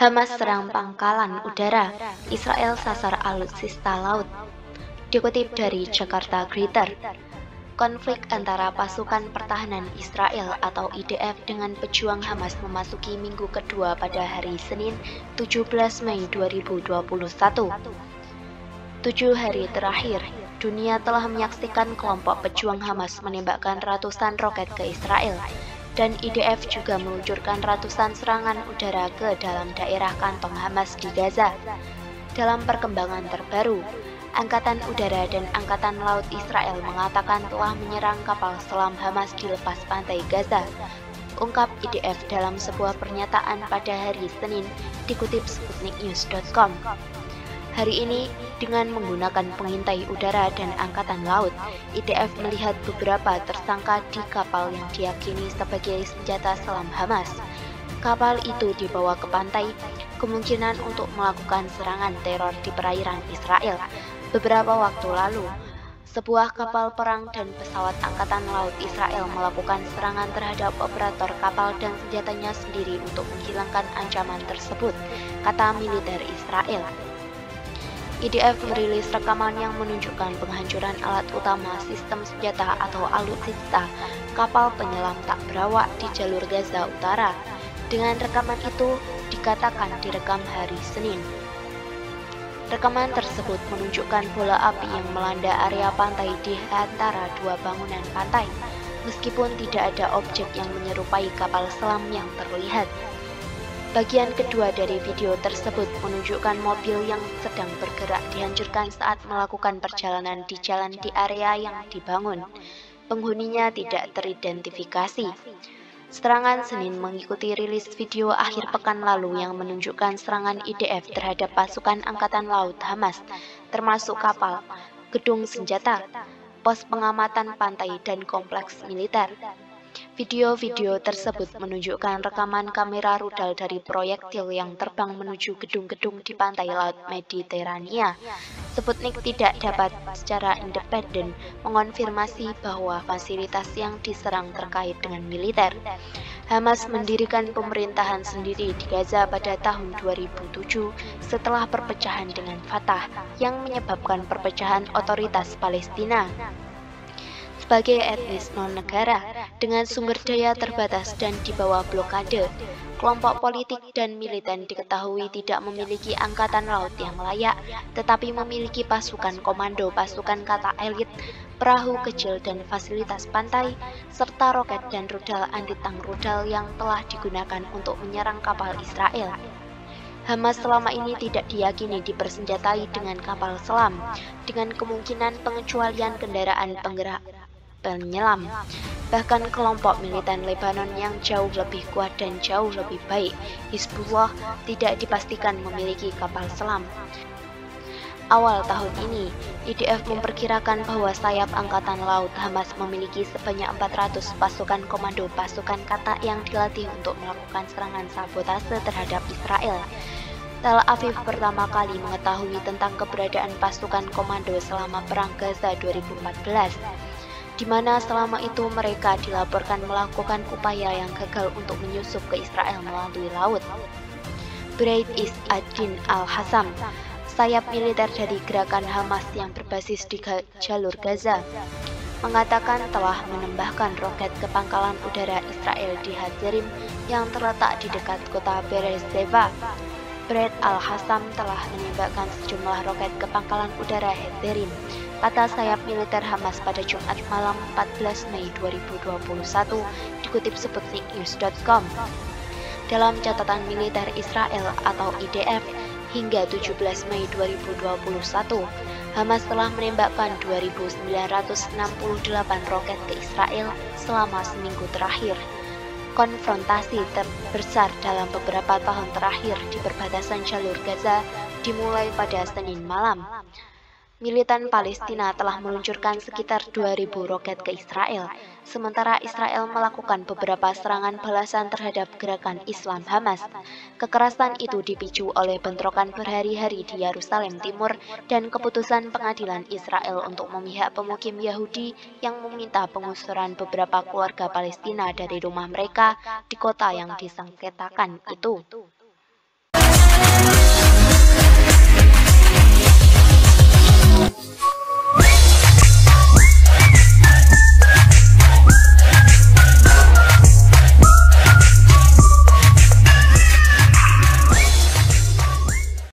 Hamas serang pangkalan udara, Israel sasar alutsista laut. Dikutip dari Jakarta Greater, konflik antara pasukan pertahanan Israel atau IDF dengan pejuang Hamas memasuki minggu kedua pada hari Senin, 17 Mei 2021. 7 hari terakhir, dunia telah menyaksikan kelompok pejuang Hamas menembakkan ratusan roket ke Israel, dan IDF juga meluncurkan ratusan serangan udara ke dalam daerah kantong Hamas di Gaza. Dalam perkembangan terbaru, Angkatan Udara dan Angkatan Laut Israel mengatakan telah menyerang kapal selam Hamas di lepas pantai Gaza, ungkap IDF dalam sebuah pernyataan pada hari Senin, dikutip sputniknews.com. Hari ini, dengan menggunakan pengintai udara dan angkatan laut, IDF melihat beberapa tersangka di kapal yang diyakini sebagai senjata selam Hamas. Kapal itu dibawa ke pantai, kemungkinan untuk melakukan serangan teror di perairan Israel. Beberapa waktu lalu, sebuah kapal perang dan pesawat angkatan laut Israel melakukan serangan terhadap operator kapal dan senjatanya sendiri untuk menghilangkan ancaman tersebut, kata militer Israel. IDF merilis rekaman yang menunjukkan penghancuran alat utama sistem senjata atau alutsista kapal penyelam tak berawak di jalur Gaza Utara. Dengan rekaman itu dikatakan direkam hari Senin. Rekaman tersebut menunjukkan bola api yang melanda area pantai di antara dua bangunan pantai, meskipun tidak ada objek yang menyerupai kapal selam yang terlihat. Bagian kedua dari video tersebut menunjukkan mobil yang sedang bergerak dihancurkan saat melakukan perjalanan di jalan di area yang dibangun. Penghuninya tidak teridentifikasi. Serangan Senin mengikuti rilis video akhir pekan lalu yang menunjukkan serangan IDF terhadap pasukan Angkatan Laut Hamas, termasuk kapal, gedung senjata, pos pengamatan pantai, dan kompleks militer. Video-video tersebut menunjukkan rekaman kamera rudal dari proyektil yang terbang menuju gedung-gedung di pantai Laut Mediterania. Sputnik tidak dapat secara independen mengonfirmasi bahwa fasilitas yang diserang terkait dengan militer. Hamas mendirikan pemerintahan sendiri di Gaza pada tahun 2007 setelah perpecahan dengan Fatah yang menyebabkan perpecahan otoritas Palestina. Sebagai etnis non-negara dengan sumber daya terbatas dan di bawah blokade, kelompok politik dan militer diketahui tidak memiliki angkatan laut yang layak, tetapi memiliki pasukan komando, pasukan kata elit, perahu kecil dan fasilitas pantai, serta roket dan rudal anti-tank rudal yang telah digunakan untuk menyerang kapal Israel. Hamas selama ini tidak diyakini dipersenjatai dengan kapal selam, dengan kemungkinan pengecualian kendaraan penggerak penyelam. Bahkan kelompok militan Lebanon yang jauh lebih kuat dan jauh lebih baik, Hizbullah, tidak dipastikan memiliki kapal selam. Awal tahun ini, IDF memperkirakan bahwa sayap Angkatan Laut Hamas memiliki sebanyak 400 pasukan komando pasukan kata yang dilatih untuk melakukan serangan sabotase terhadap Israel. Tel Aviv pertama kali mengetahui tentang keberadaan pasukan komando selama Perang Gaza 2014. di mana selama itu mereka dilaporkan melakukan upaya yang gagal untuk menyusup ke Israel melalui laut. Breit Is ad-Din al-Hassam, sayap militer dari gerakan Hamas yang berbasis di jalur Gaza, mengatakan telah menembakkan roket ke pangkalan udara Israel di Hatzerim yang terletak di dekat kota Beersheba. Breit al-Hassam telah menembakkan sejumlah roket ke pangkalan udara Hatzerim, kata sayap militer Hamas pada Jumat malam 14 Mei 2021, dikutip sputniknews.com. Dalam catatan militer Israel atau IDF, hingga 17 Mei 2021, Hamas telah menembakkan 2.968 roket ke Israel selama seminggu terakhir. Konfrontasi terbesar dalam beberapa tahun terakhir di perbatasan jalur Gaza dimulai pada Senin malam. Militan Palestina telah meluncurkan sekitar 2.000 roket ke Israel, sementara Israel melakukan beberapa serangan balasan terhadap gerakan Islam Hamas. Kekerasan itu dipicu oleh bentrokan berhari-hari di Yerusalem Timur dan keputusan pengadilan Israel untuk memihak pemukim Yahudi yang meminta pengusuran beberapa keluarga Palestina dari rumah mereka di kota yang disengketakan itu.